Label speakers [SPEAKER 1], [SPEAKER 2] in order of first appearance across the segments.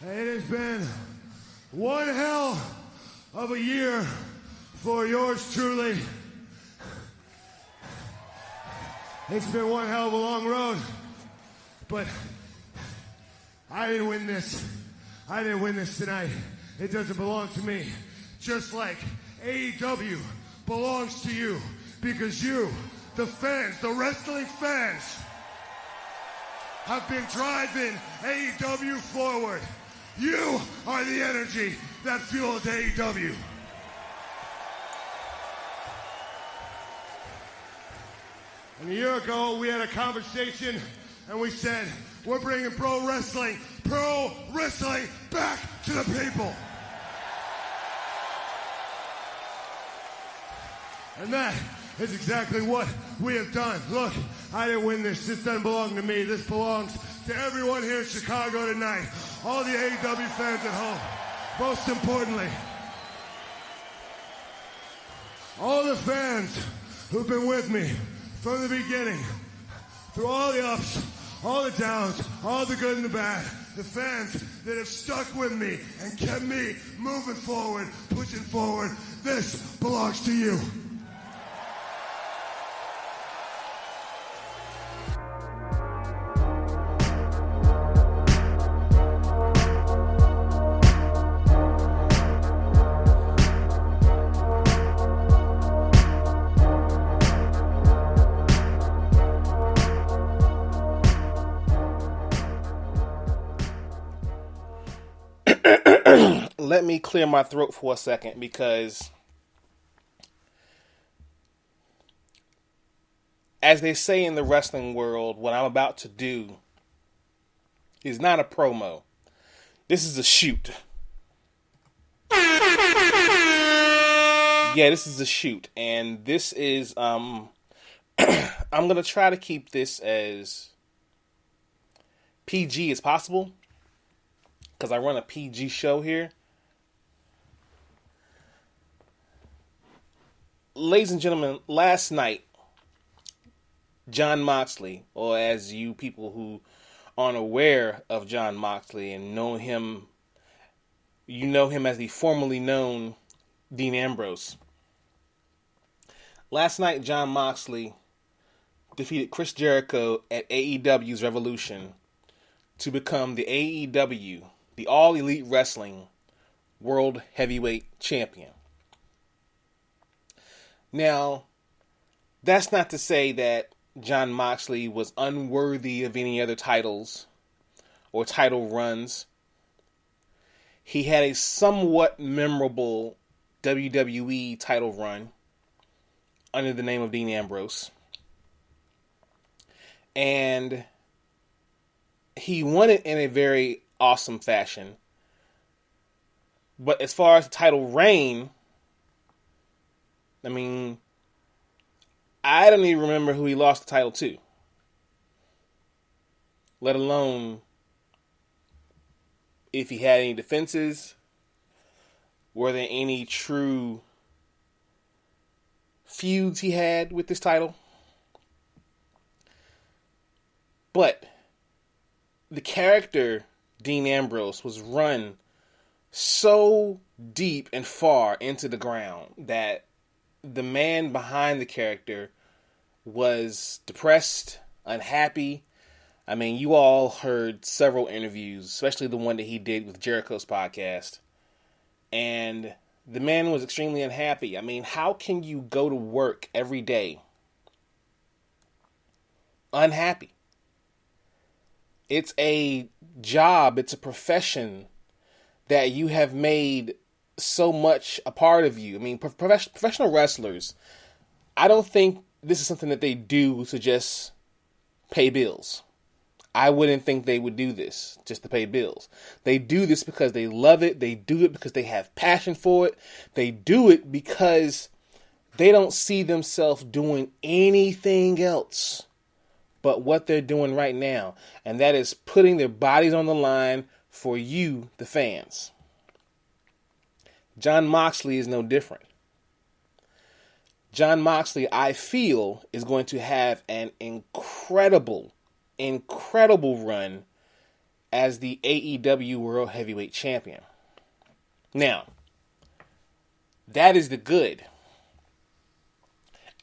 [SPEAKER 1] It has been one hell of a year for yours truly. It's been one hell of a long road, but I didn't win this. I didn't win this tonight. It doesn't belong to me. Just like AEW belongs to you, because you, the fans, the wrestling fans, have been driving AEW forward. You are the energy that fuels AEW. And a year ago, we had a conversation, and we said, we're bringing pro wrestling back to the people. And that is exactly what we have done. Look, I didn't win this. This doesn't belong to me. This belongs to everyone here in Chicago tonight. All the AEW fans at home. Most importantly, all the fans who've been with me from the beginning, through all the ups, all the downs, all the good and the bad. The fans that have stuck with me and kept me moving forward, pushing forward. This belongs to you.
[SPEAKER 2] Let me clear my throat for a second, because as they say in the wrestling world, what I'm about to do is not a promo. This is a shoot. Yeah, this is a shoot. And this is, I'm going to try to keep this as PG as possible, because I run a PG show here. Ladies and gentlemen, last night, Jon Moxley, or as you people who aren't aware of Jon Moxley and know him, you know him as the formerly known Dean Ambrose. Last night, Jon Moxley defeated Chris Jericho at AEW's Revolution to become the AEW, the All Elite Wrestling World Heavyweight Champion. Now, that's not to say that Jon Moxley was unworthy of any other titles or title runs. He had a somewhat memorable WWE title run under the name of Dean Ambrose. And he won it in a very awesome fashion. But as far as the title reign, I mean, I don't even remember who he lost the title to. Let alone if he had any defenses. Were there any true feuds he had with this title? But the character Dean Ambrose was run so deep and far into the ground that the man behind the character was depressed, unhappy. I mean, you all heard several interviews, especially the one that he did with Jericho's podcast. And the man was extremely unhappy. I mean, how can you go to work every day unhappy? It's a job, it's a profession that you have made so much a part of you. I mean, professional wrestlers, I don't think this is something that they do to just pay bills. I wouldn't think they would do this just to pay bills. They do this because they love it. They do it because they have passion for it. They do it because they don't see themselves doing anything else but what they're doing right now. And that is putting their bodies on the line for you, the fans. Jon Moxley is no different. Jon Moxley, I feel, is going to have an incredible run as the AEW World Heavyweight Champion. Now, that is the good.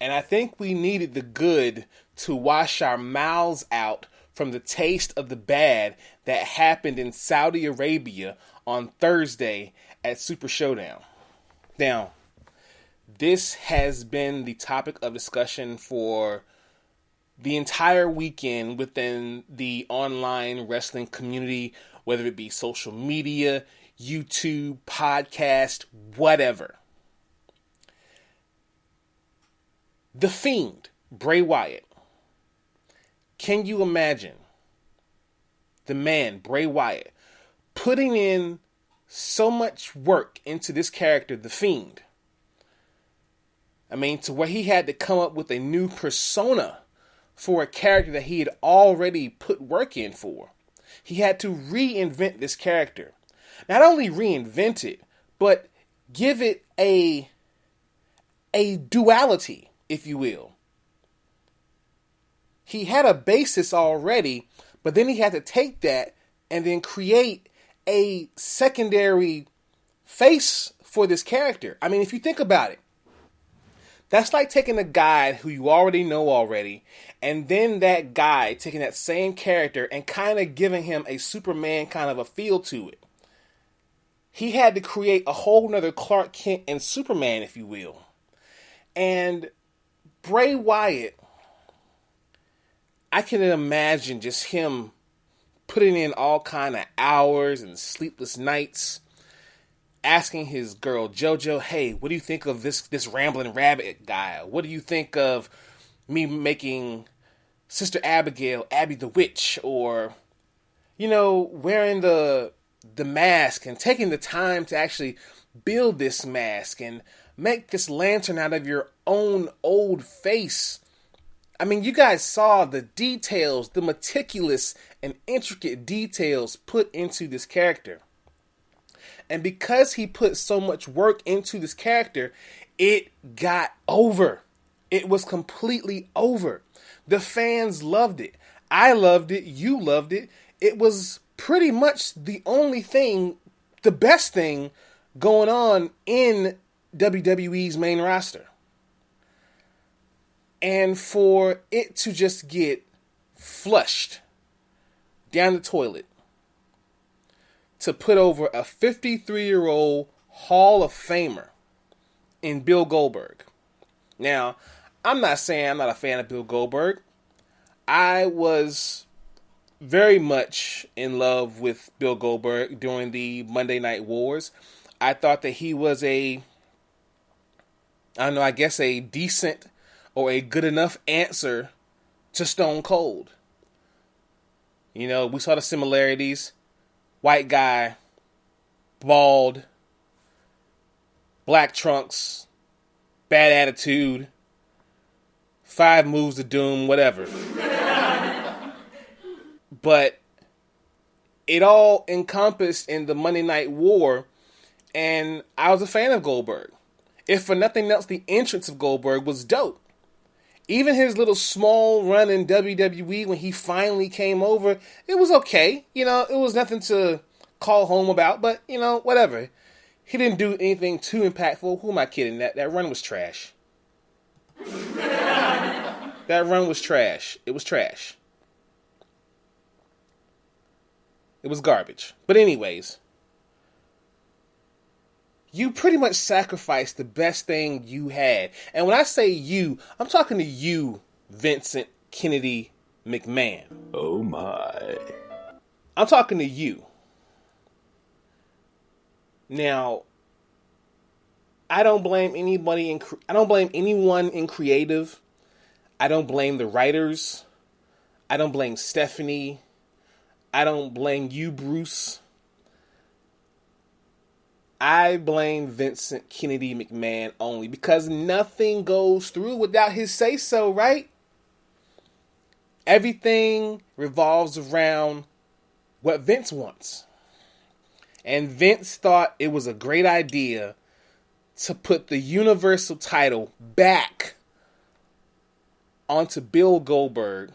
[SPEAKER 2] And I think we needed the good to wash our mouths out from the taste of the bad that happened in Saudi Arabia on Thursday at Super Showdown. Now, this has been the topic of discussion for the entire weekend within the online wrestling community, whether it be social media, YouTube, podcast, whatever. The Fiend, Bray Wyatt. Can you imagine the man, Bray Wyatt, putting in so much work into this character, The Fiend? I mean, to where he had to come up with a new persona for a character that he had already put work in for. He had to reinvent this character. Not only reinvent it, but give it a duality, if you will. He had a basis already, but then he had to take that and then create a secondary face for this character. I mean, if you think about it, that's like taking a guy who you already know already, and then that guy taking that same character and kind of giving him a Superman kind of a feel to it. He had to create a whole nother Clark Kent and Superman, if you will. And Bray Wyatt, I can imagine just him putting in all kind of hours and sleepless nights, asking his girl JoJo, hey, what do you think of this rambling rabbit guy? What do you think of me making Sister Abigail Abby the Witch? Or, you know, wearing the mask and taking the time to actually build this mask and make this lantern out of your own old face. I mean, you guys saw the details, the meticulous and intricate details put into this character. And because he put so much work into this character, it got over. It was completely over. The fans loved it. I loved it. You loved it. It was pretty much the only thing, the best thing going on in WWE's main roster. And for it to just get flushed down the toilet, to put over a 53-year-old Hall of Famer in Bill Goldberg. Now, I'm not saying I'm not a fan of Bill Goldberg. I was very much in love with Bill Goldberg during the Monday Night Wars. I thought that he was a decent or a good enough answer to Stone Cold. You know, we saw the similarities. White guy, bald, black trunks, bad attitude, 5 moves to doom, whatever. But it all encompassed in the Monday Night War, and I was a fan of Goldberg. If for nothing else, the entrance of Goldberg was dope. Even his little small run in WWE when he finally came over, it was okay. You know, it was nothing to call home about, but, you know, whatever. He didn't do anything too impactful. Who am I kidding? That run was trash. That run was trash. It was trash. It was garbage. But anyways, you pretty much sacrificed the best thing you had. And when I say you, I'm talking to you, Vincent Kennedy McMahon.
[SPEAKER 3] Oh my.
[SPEAKER 2] I'm talking to you. Now, I don't blame anybody I don't blame anyone in creative. I don't blame the writers. I don't blame Stephanie. I don't blame you, Bruce. I blame Vincent Kennedy McMahon only because nothing goes through without his say-so, right? Everything revolves around what Vince wants. And Vince thought it was a great idea to put the Universal title back onto Bill Goldberg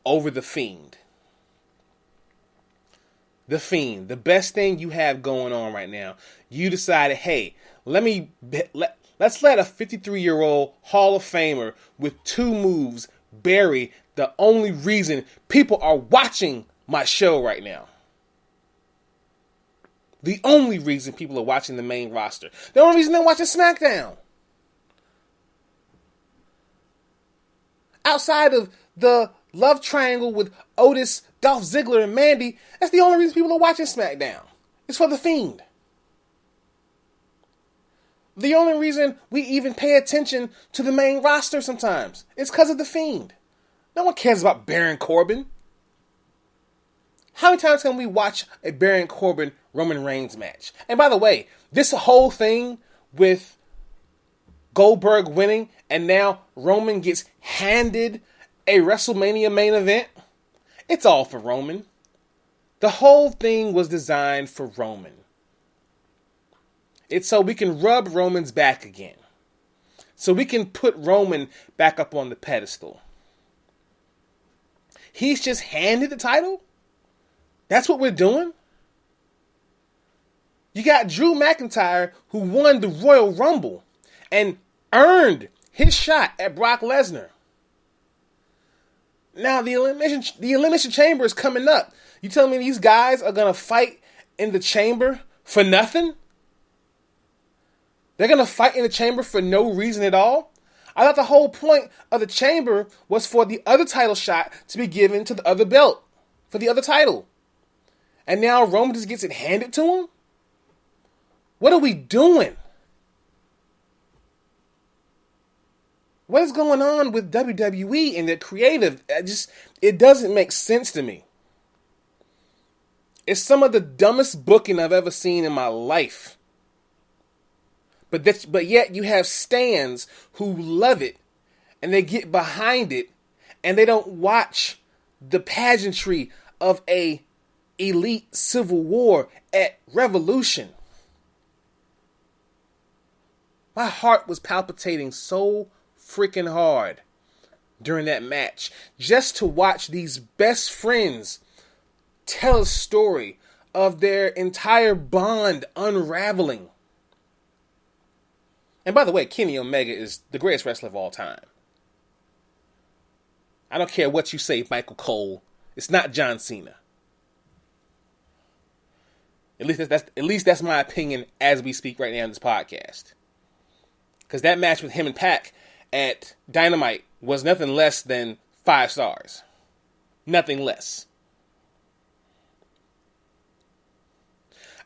[SPEAKER 2] over The Fiend. The Fiend, the best thing you have going on right now. You decided, hey, let's let a 53-year-old Hall of Famer with 2 moves bury the only reason people are watching my show right now. The only reason people are watching the main roster. The only reason they're watching SmackDown. Outside of the love triangle with Otis, Dolph Ziggler, and Mandy, that's the only reason people are watching SmackDown. It's for The Fiend. The only reason we even pay attention to the main roster sometimes is because of The Fiend. No one cares about Baron Corbin. How many times can we watch a Baron Corbin Roman Reigns match? And by the way, this whole thing with Goldberg winning and now Roman gets handed a WrestleMania main event, it's all for Roman. The whole thing was designed for Roman. It's so we can rub Roman's back again. So we can put Roman back up on the pedestal. He's just handed the title? That's what we're doing? You got Drew McIntyre, who won the Royal Rumble and earned his shot at Brock Lesnar. Now the Elimination Chamber is coming up. You telling me these guys are going to fight in the chamber for nothing? They're going to fight in the chamber for no reason at all? I thought the whole point of the chamber was for the other title shot to be given to the other belt, for the other title. And now Roman just gets it handed to him? What are we doing? What is going on with WWE and their creative? It doesn't make sense to me. It's some of the dumbest booking I've ever seen in my life. But yet you have stans who love it and they get behind it and they don't watch the pageantry of a elite civil war at Revolution. My heart was palpitating so freaking hard during that match just to watch these best friends tell a story of their entire bond unraveling. And by the way, Kenny Omega is the greatest wrestler of all time. I don't care what you say, Michael Cole. It's not John Cena. At least that's my opinion as we speak right now in this podcast. Because that match with him and Pac at Dynamite was nothing less than 5 stars. Nothing less.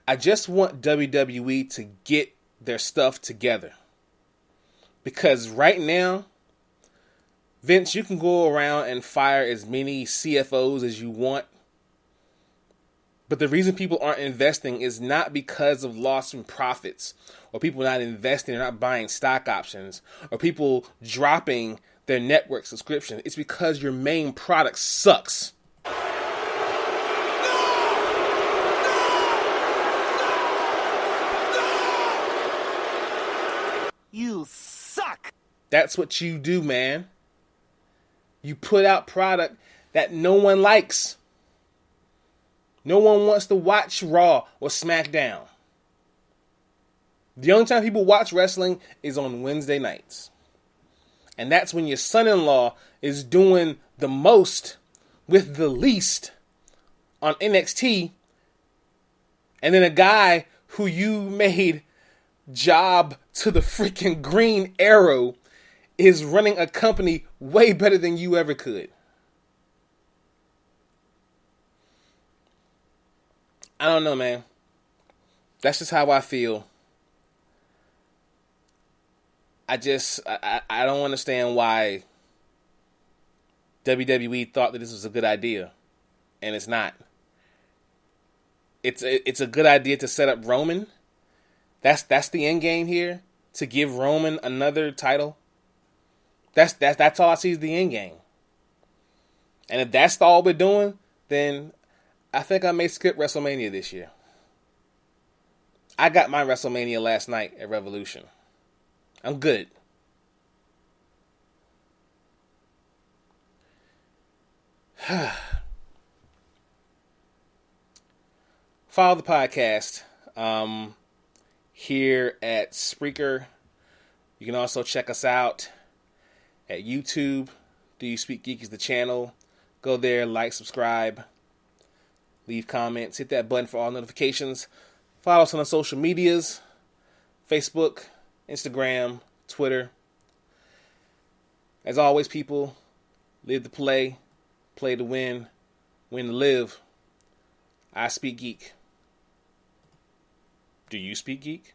[SPEAKER 2] I just want WWE to get their stuff together. Because right now, Vince, you can go around and fire as many CFOs as you want. But the reason people aren't investing is not because of loss in profits, or people not investing or not buying stock options, or people dropping their network subscription. It's because your main product sucks.
[SPEAKER 3] You suck!
[SPEAKER 2] That's what you do, man. You put out product that no one likes. No one wants to watch Raw or SmackDown. The only time people watch wrestling is on Wednesday nights. And that's when your son-in-law is doing the most with the least on NXT. And then a guy who you made job to the freaking Green Arrow is running a company way better than you ever could. I don't know, man. That's just how I feel. I don't understand why WWE thought that this was a good idea, and it's not. It's a good idea to set up Roman. That's the end game here, to give Roman another title. That's all I see is the end game. And if that's all we're doing, then I think I may skip WrestleMania this year. I got my WrestleMania last night at Revolution. I'm good. follow the podcast here at Spreaker. You can also check us out at YouTube. Do You Speak Geek is the channel. Go there, like, subscribe, leave comments, hit that button for all notifications. Follow us on the social medias, Facebook, Instagram, Twitter. As always, people, live to play, play to win, win to live. I speak geek. Do you speak geek?